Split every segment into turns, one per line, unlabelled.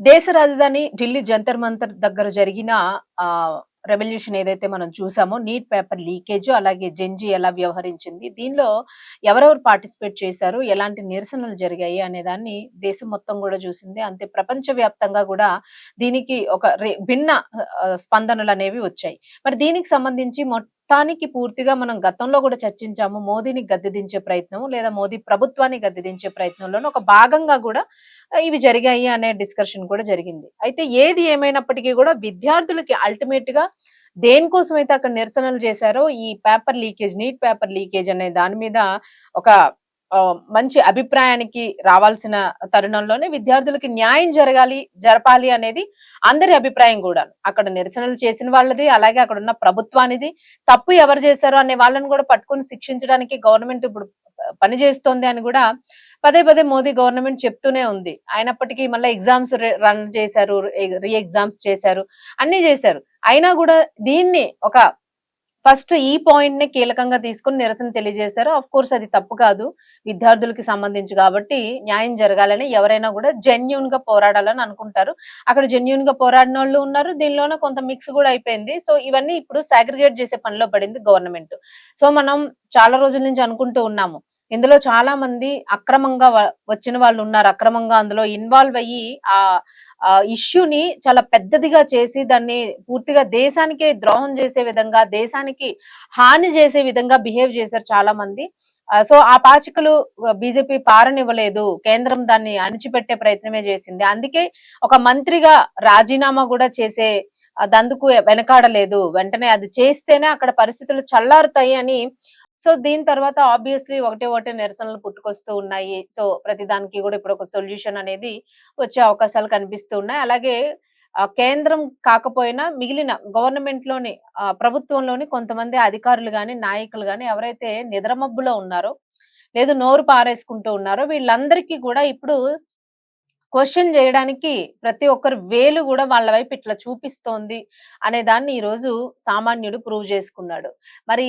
దేశ రాజధాని ఢిల్లీ జంతర్ మంతర్ దగ్గర జరిగిన రెవల్యూషన్ ఏదైతే మనం చూసామో నీట్ పేపర్ లీకేజ్ అలాగే జెన్జీ ఎలా వ్యవహరించింది దీనిలో ఎవరెవరు పార్టిసిపేట్ చేశారు ఎలాంటి నిరసనలు జరిగాయి అనే దాన్ని దేశం మొత్తం కూడా చూసింది అంతే ప్రపంచవ్యాప్తంగా కూడా దీనికి ఒక భిన్న స్పందనలు అనేవి వచ్చాయి మరి దీనికి సంబంధించి మొత్తానికి పూర్తిగా మనం గతంలో కూడా చర్చించాము మోదీని గద్దెదించే ప్రయత్నం లేదా మోదీ ప్రభుత్వాన్ని గద్దెదించే ప్రయత్నంలోనే ఒక భాగంగా కూడా ఇవి జరిగాయి అనే డిస్కషన్ కూడా జరిగింది. అయితే ఏది ఏమైనప్పటికీ కూడా విద్యార్థులకి అల్టిమేట్ గా దేనికోసమైతే అక్కడ నిరసనలు చేశారో ఈ paper leakage, neat paper leakage అనే దాని మీద ఒక మంచి అభిప్రాయానికి రావాల్సిన తరుణంలోనే విద్యార్థులకి న్యాయం జరపాలి అనేది అందరి అభిప్రాయం కూడా. అక్కడ నిరసనలు చేసిన వాళ్ళది, అలాగే అక్కడ ఉన్న ప్రభుత్వానిది. తప్పు ఎవరు చేశారో అనే వాళ్ళని కూడా పట్టుకొని శిక్షించడానికి గవర్నమెంట్ ఇప్పుడు పని చేస్తోంది అని కూడా పదే పదే మోదీ గవర్నమెంట్ చెప్తూనే ఉంది. అయినప్పటికీ మళ్ళీ ఎగ్జామ్స్ రన్ చేశారు, రీ ఎగ్జామ్స్ చేశారు, అన్ని చేశారు. అయినా కూడా దీన్ని ఒక ఫస్ట్ ఈ పాయింట్ ని కీలకంగా తీసుకుని నిరసన తెలియజేశారు. ఆఫ్ కోర్స్ అది తప్పు కాదు, విద్యార్థులకి సంబంధించి కాబట్టి న్యాయం జరగాలని ఎవరైనా కూడా జెన్యూన్ గా పోరాడాలని అనుకుంటారు. అక్కడ జెన్యూన్ గా పోరాడిన వాళ్ళు ఉన్నారు, దీనిలోనే కొంత మిక్స్ కూడా అయిపోయింది. సో ఇవన్నీ ఇప్పుడు సాగ్రిగేట్ చేసే పనిలో పడింది గవర్నమెంట్. సో మనం చాలా రోజుల నుంచి అనుకుంటూ ఉన్నాము, ఇందులో చాలా మంది అక్రమంగా వచ్చిన వాళ్ళు ఉన్నారు, అక్రమంగా అందులో ఇన్వాల్వ్ అయ్యి ఆ ఇష్యూని చాలా పెద్దదిగా చేసి దాన్ని పూర్తిగా దేశానికే ద్రోహం చేసే విధంగా, దేశానికి హాని చేసే విధంగా బిహేవ్ చేశారు చాలా మంది. సో ఆ పాచికలు బీజేపీ పారనివ్వలేదు, కేంద్రం దాన్ని అణిచిపెట్టే ప్రయత్నమే చేసింది. అందుకే ఒక మంత్రిగా రాజీనామా కూడా చేసే దందుకు వెనకాడలేదు. వెంటనే అది చేస్తేనే అక్కడ పరిస్థితులు చల్లారుతాయి అని. సో దీని తర్వాత ఆబ్వియస్లీ ఒకటే నిరసనలు పుట్టుకొస్తూ ఉన్నాయి. సో ప్రతి దానికి కూడా ఇప్పుడు ఒక సొల్యూషన్ అనేది వచ్చే అవకాశాలు కనిపిస్తూ ఉన్నాయి. అలాగే కేంద్రం కాకపోయినా మిగిలిన గవర్నమెంట్ లోని ప్రభుత్వంలోని కొంతమంది అధికారులు గాని, నాయకులు గాని ఎవరైతే నిద్రమబ్బులో ఉన్నారో, లేదు నోరు పారేసుకుంటూ ఉన్నారో వీళ్ళందరికీ కూడా ఇప్పుడు క్వెషన్ చేయడానికి ప్రతి ఒక్కరి వేలు కూడా వాళ్ళ వైపు ఇట్లా చూపిస్తోంది అనే దాన్ని ఈ రోజు సామాన్యుడు ప్రూవ్ చేసుకున్నాడు. మరి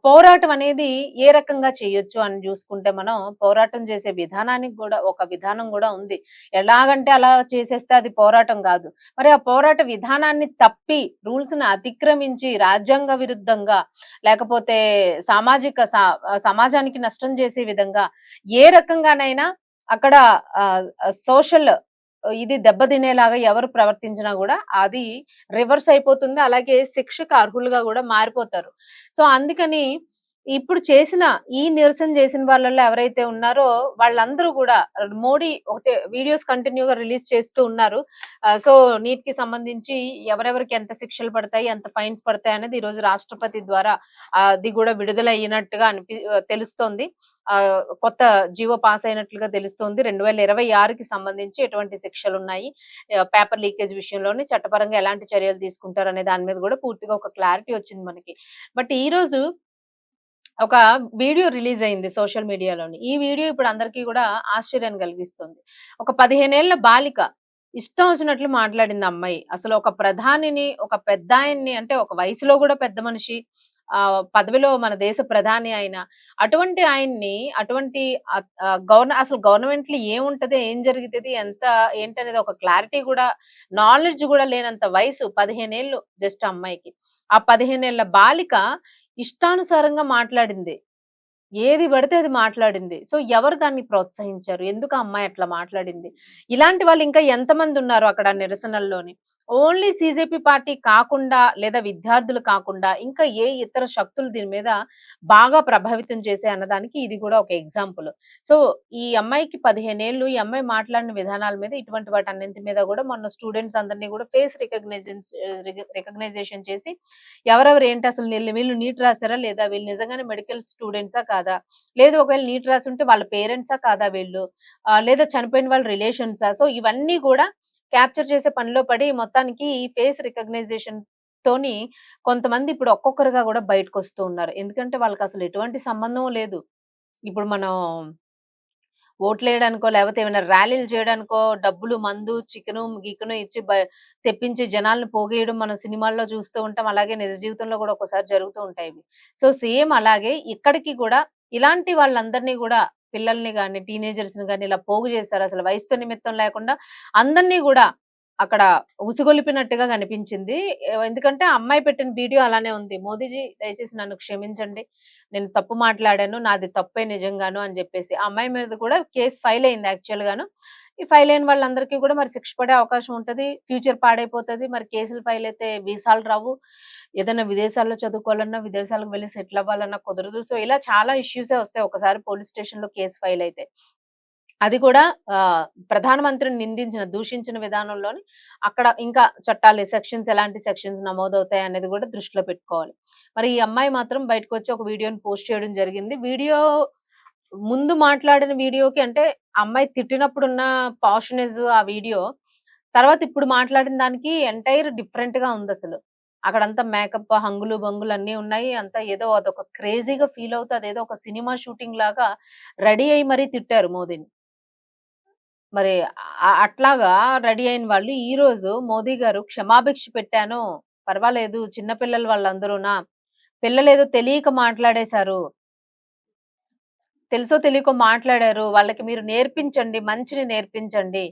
పోరాటం అనేది ఏ రకంగా చేయొచ్చు అని చూసుకుంటే మనం పోరాటం చేసే విధానానికి కూడా ఒక విధానం కూడా ఉంది. ఎలాగంటే అలా చేసేస్తే అది పోరాటం కాదు. మరి ఆ పోరాట విధానాన్ని తప్పి రూల్స్ ని అతిక్రమించి రాజ్యాంగ విరుద్ధంగా లేకపోతే సమాజానికి నష్టం చేసే విధంగా ఏ రకంగానైనా అక్కడ సోషల్ ఇది దెబ్బతినేలాగా ఎవరు ప్రవర్తించినా కూడా అది రివర్స్ అయిపోతుంది. అలాగే శిక్షకు అర్హులుగా కూడా మారిపోతారు. సో అందుకని ఇప్పుడు ఈ నిరసన చేసిన వాళ్ళలో ఎవరైతే ఉన్నారో వాళ్ళందరూ కూడా మోడీ ఒకటే వీడియోస్ కంటిన్యూగా రిలీజ్ చేస్తూ ఉన్నారు. సో నీట్ కి సంబంధించి ఎవరెవరికి ఎంత శిక్షలు పడతాయి, ఎంత ఫైన్స్ పడతాయి అనేది ఈ రోజు రాష్ట్రపతి ద్వారా అది కూడా విడుదల అయినట్టుగా తెలుస్తోంది. కొత్త జీవో పాస్ అయినట్లుగా తెలుస్తోంది. 2026కి సంబంధించి ఎటువంటి శిక్షలున్నాయి, పేపర్ లీకేజ్ విషయంలోని చట్టపరంగా ఎలాంటి చర్యలు తీసుకుంటారు అనే దాని మీద కూడా పూర్తిగా ఒక క్లారిటీ వచ్చింది మనకి. బట్ ఈ రోజు ఒక వీడియో రిలీజ్ అయింది సోషల్ మీడియాలోని. ఈ వీడియో ఇప్పుడు అందరికీ కూడా ఆశ్చర్యాన్ని కలిగిస్తుంది. ఒక 15 ఏళ్ల బాలిక ఇష్టం వచ్చినట్లు మాట్లాడింది అమ్మాయి. అసలు ఒక ప్రధానిని, ఒక పెద్దాయన్ని, అంటే ఒక వయసులో కూడా పెద్ద మనిషి, పదవిలో మన దేశ ప్రధాని ఆయన, అటువంటి ఆయన్ని అటువంటి అసలు గవర్నమెంట్‌లో ఏముంటది, ఏం జరుగుతది, ఎంత ఏంటనేది ఒక క్లారిటీ కూడా, నాలెడ్జ్ కూడా లేనంత వయసు 15 ఏళ్ళు జస్ట్ అమ్మాయికి. ఆ 15 ఏళ్ల బాలిక ఇష్టానుసారంగా మాట్లాడింది. ఏది పడితే అది మాట్లాడింది. సో ఎవరు దాన్ని ప్రోత్సహించారు? ఎందుకు ఆ అమ్మాయి అట్లా మాట్లాడింది? ఇలాంటి వాళ్ళు ఇంకా ఎంతమంది ఉన్నారు అక్కడ నిరసనల్లోని? ఓన్లీ సీజేపీ పార్టీ కాకుండా లేదా విద్యార్థులు కాకుండా ఇంకా ఏ ఇతర శక్తులు దీని మీద బాగా ప్రభావితం చేసాయి అన్నదానికి ఇది కూడా ఒక ఎగ్జాంపుల్. సో ఈ అమ్మాయికి 15 ఏళ్ళు, ఈ అమ్మాయి మాట్లాడిన విధానాల మీద ఇటువంటి వాటన్నింటి మీద కూడా మొన్న స్టూడెంట్స్ అందరినీ కూడా ఫేస్ రికగ్నైజేషన్ చేసి ఎవరెవరు ఏంటి, అసలు వీళ్ళు నీట్ రాసారా లేదా, వీళ్ళు నిజంగానే మెడికల్ స్టూడెంట్సా కాదా, లేదు ఒకవేళ నీట్ రాసి ఉంటే వాళ్ళ పేరెంట్సా కాదా వీళ్ళు, లేదా చనిపోయిన వాళ్ళ రిలేషన్సా. సో ఇవన్నీ కూడా క్యాప్చర్ చేసే పనిలో పడి మొత్తానికి ఈ ఫేస్ రికగ్నైజేషన్ తోని కొంతమంది ఇప్పుడు ఒక్కొక్కరుగా కూడా బయటకు వస్తూ ఉన్నారు. ఎందుకంటే వాళ్ళకి అసలు ఎటువంటి సంబంధం లేదు. ఇప్పుడు మనం ఓట్లేయడానికో లేకపోతే ఏమైనా ర్యాలీలు చేయడానికో డబ్బులు, మందు, చికెను, గికెను ఇచ్చి తెప్పించి జనాల్ని పోగేయడం మనం సినిమాల్లో చూస్తూ ఉంటాం. అలాగే నిజ జీవితంలో కూడా ఒక్కోసారి జరుగుతూ ఉంటాయి ఇవి. సో సేమ్ అలాగే ఇక్కడికి కూడా ఇలాంటి వాళ్ళందరినీ కూడా పిల్లల్ని గాని, టీనేజర్స్‌ని గాని ఇలా పోగు చేశారు. అసలు వయసుతో నిమిత్తం లేకుండా అందరిని గూడా అక్కడ ఉసిగొలిపినట్టుగా కనిపించింది. ఎందుకంటే ఆ అమ్మాయి పెట్టిన వీడియో అలానే ఉంది. మోదీజీ దయచేసి నన్ను క్షమించండి. నేను తప్పు మాట్లాడాను. నాది తప్పే నిజంగాను అని జెప్పేసి. ఆ అమ్మాయి మీద కూడా కేస్ ఫైల్ అయింది యాక్చువల్‌గాను. ఈ ఫైల్ అయిన వాళ్ళందరికీ కూడా మరి శిక్ష పడే అవకాశం ఉంటది. ఫ్యూచర్ పాడైపోతది. మరి కేసులు ఫైల్ అయితే వీసాలు రావు. ఏదైనా విదేశాల్లో చదువుకోవాలన్నా, విదేశాలకు వెళ్లి సెటిల్ అవ్వాలన్నా కుదరదు. సో, ఇలా చాలా ఇష్యూసే వస్తాయి. ఒకసారి పోలీస్ స్టేషన్‌లో కేస్ ఫైల్ అయితే. అది కూడా ప్రధానమంత్రిని నిందించిన, దూషించిన విధానంలోని అక్కడ ఇంకా చట్టాలు సెక్షన్స్ ఎలాంటి సెక్షన్స్ నమోదవుతాయి అనేది కూడా దృష్టిలో పెట్టుకోవాలి. మరి ఈ అమ్మాయి మాత్రం బయటకొచ్చి ఒక వీడియోని పోస్ట్ చేయడం జరిగింది. వీడియో ముందు మాట్లాడిన వీడియోకి అంటే అమ్మాయి తిట్టినప్పుడున్న పాష్‌నెస్ ఆ వీడియో, తర్వాత ఇప్పుడు మాట్లాడిన దానికి ఎంటైర్ డిఫరెంట్‌గా ఉందసలు. అక్కడంతా మేకప్, హంగులు, బొంగులు అన్నీ ఉన్నాయి. అంతా ఏదో అదొక క్రేజీగా ఫీల్ అవుతూ అదేదో ఒక సినిమా షూటింగ్ లాగా రెడీ అయ్యి మరీ తిట్టారు మోదీని. మరి అట్లాగా రెడీ అయిన వాళ్ళు ఈరోజు మోదీ గారు క్షమాభిక్ష పెట్టాను. పర్వాలేదు చిన్న పిల్లలు వాళ్ళందరూనా. పిల్లలేదో తెలియక మాట్లాడేశారు. తెలుసో తెలియకో మాట్లాడారు. వాళ్ళకి మీరు నేర్పించండి. మంచిని నేర్పించండి.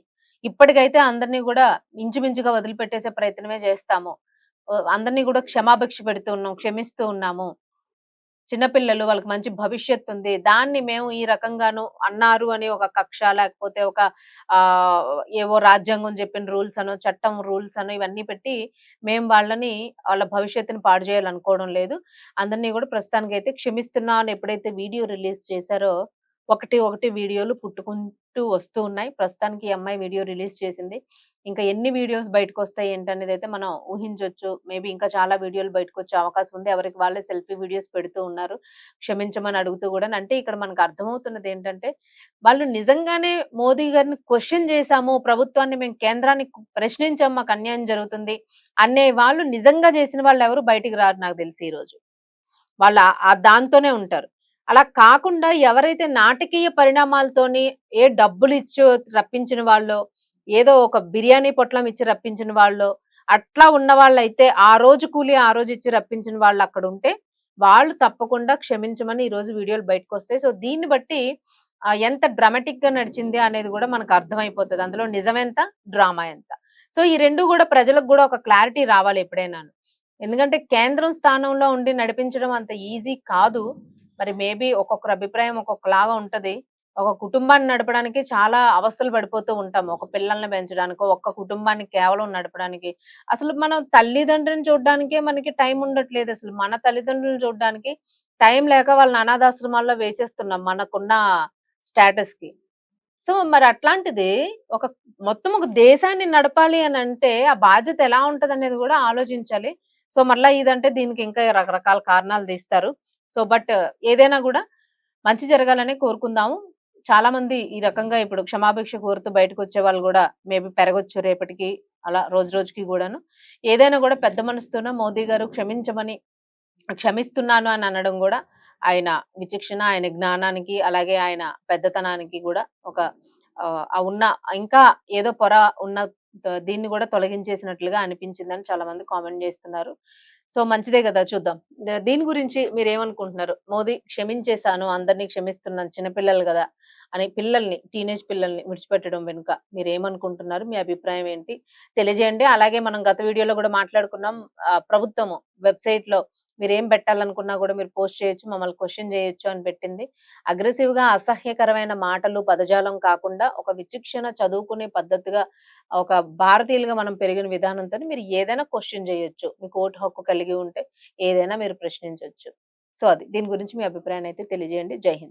ఇప్పటికైతే అందరిని గూడా ఇంచుమించుగా వదిలిపెట్టేసే ప్రయత్నమే చేస్తాము. అందరిని గూడా క్షమాభిక్ష పెడుతూ ఉన్నాం. క్షమిస్తూ ఉన్నాము. చిన్న పిల్లలు వాళ్ళకి మంచి భవిష్యత్తుంది. దాన్ని మేము ఈ రకంగాను అన్నారు అని ఒక కక్ష లేకపోతే ఒక ఏవో రాజ్యాంగం చెప్పిన రూల్స్ అనో, చట్టం రూల్స్ అనో ఇవన్నీ పెట్టి మేము వాళ్ళ భవిష్యత్తుని పాడు చేయాలనుకోవడం లేదు. అందరిని గూడా ప్రస్తుతానికైతే క్షమిస్తున్నా అని ఎప్పుడైతే వీడియో రిలీజ్ చేశారో, ఒకటి ఒకటి వీడియోలు పుట్టుకుంటూ వస్తూ ఉన్నాయి. ప్రస్తుతానికి ఈ అమ్మాయి వీడియో రిలీజ్ చేసింది. ఇంకా ఎన్ని వీడియోస్ బయటకొస్తాయి ఏంటనేదైతే మనం ఊహించొచ్చు. మేబీ ఇంకా చాలా వీడియోలు బయటకొచ్చే అవకాశం ఉంది. ఎవరికి వాళ్ళే సెల్ఫీ వీడియోస్ పెడుతూ ఉన్నారు. క్షమించమని అడుగుతూ గూడాను. అంటే ఇక్కడ మనకు అర్థమవుతున్నదేంటంటే, వాళ్ళు నిజంగానే మోదీ గారిని క్వెషన్ చేశాము. ప్రభుత్వాన్ని మేము కేంద్రాన్ని ప్రశ్నించాం. మాకు అన్యాయం జరుగుతుంది అనే వాళ్ళు నిజంగా చేసిన వాళ్ళెవరు బయటికి రారు నాకు తెలిసి ఈరోజు. వాళ్ళు దాంతోనే ఉంటారు. అలా కాకుండా ఎవరైతే నాటకీయ పరిణామాలతోని డబ్బులిచ్చో రప్పించిన వాళ్ళో, ఏదో ఒక బిర్యానీ పొట్లం ఇచ్చి రప్పించిన వాళ్ళో, అట్లా ఉన్న వాళ్ళైతే ఆ రోజు కూలి ఆ రోజు ఇచ్చి రప్పించిన వాళ్ళక్కడుంటే, వాళ్ళు తప్పకుండా క్షమించమని ఈరోజు వీడియోలు బయటకొస్తాయి. సో, దీన్ని బట్టి ఎంత డ్రామాటిక్‌గా నడిచింది అనేది గూడా మనకు అర్థమైపోతది. అందులో నిజమెంత, డ్రామా ఎంత. సో, ఈ 2 గూడా ప్రజలకు గూడా ఒక క్లారిటీ రావాలి ఎప్పుడైనాను. ఎందుకంటే కేంద్రం స్థానంలో ఉండి నడిపించడం అంత ఈజీ కాదు. మరి మేబీ ఒక్కొక్కరి అభిప్రాయం ఒక్కొక్కలాగా ఉంటది. ఒక కుటుంబాన్ని నడపడానికి చాలా అవస్థలు పడిపోతూ ఉంటాం. ఒక పిల్లల్ని పెంచడానికో, ఒక్క కుటుంబాన్ని కేవలం నడపడానికి. అసలు మనం తల్లిదండ్రులను చూడ్డానికే మనకి టైం ఉండట్లేదు అసలు. మన తల్లిదండ్రులను చూడ్డానికి టైం లేక వాళ్ళని అనాథాశ్రమాల్లో వేసేస్తున్నాం మనకున్న స్టేటస్‌కి. సో, మరి అట్లాంటిది ఒక మొత్తం ఒక దేశాన్ని నడపాలి అనంటే, ఆ బాధ్యత ఎలా ఉంటదనేది గూడా ఆలోచించాలి. సో, మరలా ఇదంటే దీనికి ఇంకా రకరకాల కారణాలు తీస్తారు. సో, బట్ ఏదైనా గూడా మంచి జరగాలనే కోరుకుందాము. చాలా మంది ఈ రకంగా ఇప్పుడు క్షమాభిక్ష కోరుతూ బయటకొచ్చే వాళ్ళు గూడా మేబీ పెరగొచ్చు రేపటికి. అలా రోజు రోజుకి గూడాను. ఏదైనా గూడా పెద్ద మనసుతోనే మోదీ గారు క్షమించమని క్షమిస్తున్నాను అని అనడం గూడా ఆయన విచక్షణ, ఆయన జ్ఞానానికి, అలాగే ఆయన పెద్దతనానికి గూడా ఒక ఉన్న ఇంకా ఏదో పొర ఉన్న దీన్ని గూడా తొలగించేసినట్లుగా అనిపించిందని చాలా మంది కామెంట్ జేస్తున్నారు. సో, మంచిదే గదా! చూద్దాం. దీని గురించి మీరేమనుకుంటున్నారు? మోదీ క్షమించేసాను, అందరిని క్షమిస్తున్నాను, చిన్న పిల్లలు గదా! అని టీనేజ్ పిల్లల్ని విడిచిపెట్టడం వెనుక మీరేమనుకుంటున్నారు? మీ అభిప్రాయం ఏంటి? తెలియజేయండి. అలాగే మనం గత వీడియోలో గూడా మాట్లాడుకున్నాం. ప్రభుత్వము వెబ్‌సైట్‌లో మీరేం పెట్టాలనుకున్నా గూడా మీరు పోస్ట్ చేయొచ్చు. మమ్మల్ని క్వెషన్ జేయొచ్చు అని పెట్టింది. అగ్రెసివ్‌గా అసహ్యకరమైన మాటలు, పదజాలం కాకుండా ఒక విచక్షణ చదువుకునే పద్ధతిగా ఒక భారతీయులుగా మనం పెరిగిన విధానంతోని మీరు ఏదైనా క్వెషన్ జేయొచ్చు. మీకు ఓటు హక్కు కలిగి ఉంటే ఏదైనా మీరు ప్రశ్నించొచ్చు. సో, అది. దీని గురించి మీ అభిప్రాయాన్నయితే తెలియజేయండి. జై హింద్.